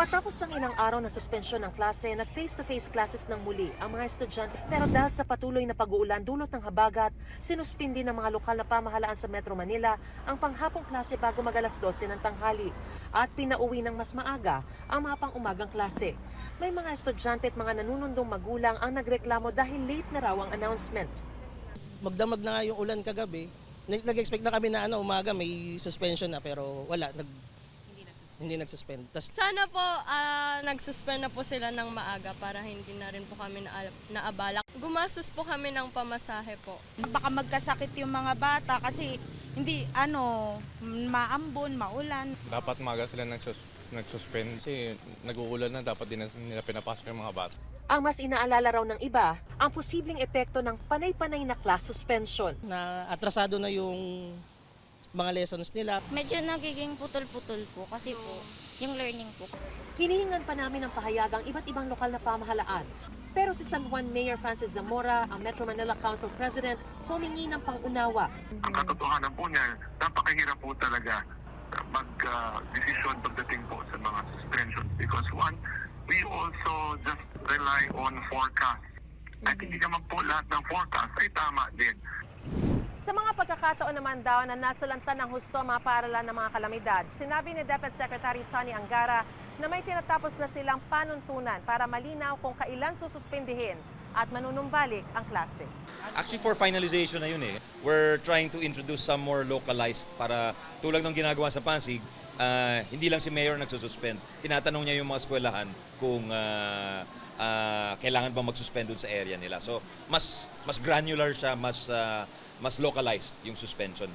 Matapos ang ilang araw na suspensyon ng klase, nag-face-to-face classes ng muli ang mga estudyante. Pero dahil sa patuloy na pag-uulan dulot ng habagat, sinuspindi ng mga lokal na pamahalaan sa Metro Manila ang panghapong klase bago mag-alas 12 ng tanghali at pinauwi ng mas maaga ang mga pang-umagang klase. May mga estudyante at mga nanunundong magulang ang nagreklamo dahil late na raw ang announcement. Magdamag na nga yung ulan kagabi. Nag-expect na kami na umaga may suspension na pero wala, hindi nagsuspend. Sana po nagsuspend na po sila ng maaga para hindi na rin po kami naabala. Gumastos po kami ng pamasahe po. Baka magkasakit yung mga bata kasi hindi maambon, maulan. Dapat maga sila nagsuspend kasi nag-uulan na, dapat din nila pinapasok yung mga bata. Ang mas inaalala raw ng iba, ang posibleng epekto ng panay-panay na class suspension. Na atrasado na yung mga lessons nila. Medyo nagiging putol-putol po kasi po yung learning po. Hinihingan pa namin ng pahayag ang iba't ibang lokal na pamahalaan. Pero si San Juan Mayor Francis Zamora, ang Metro Manila Council President, humingi ng pangunawa. Ang katotohanan po niya, napakahirap po talaga mag-desisyon pagdating po sa mga suspensions because one, we also just rely on forecast. At hindi naman po lahat ng forecast ay tama din. Sa mga pagkakataon naman daw na nasalanta ng husto ang mga paaralan ng mga kalamidad, sinabi ni Deputy Secretary Sonny Angara na may tinatapos na silang panuntunan para malinaw kung kailan sususpindihin at manunumbalik ang klase. Actually, for finalization na yun eh. We're trying to introduce some more localized para tulad ng ginagawa sa Pasig, hindi lang si Mayor nagsususpend. Tinatanong niya yung mga eskwelahan kung kailangan ba magsuspend dun sa area nila. So, mas granular siya, mas localized yung suspension.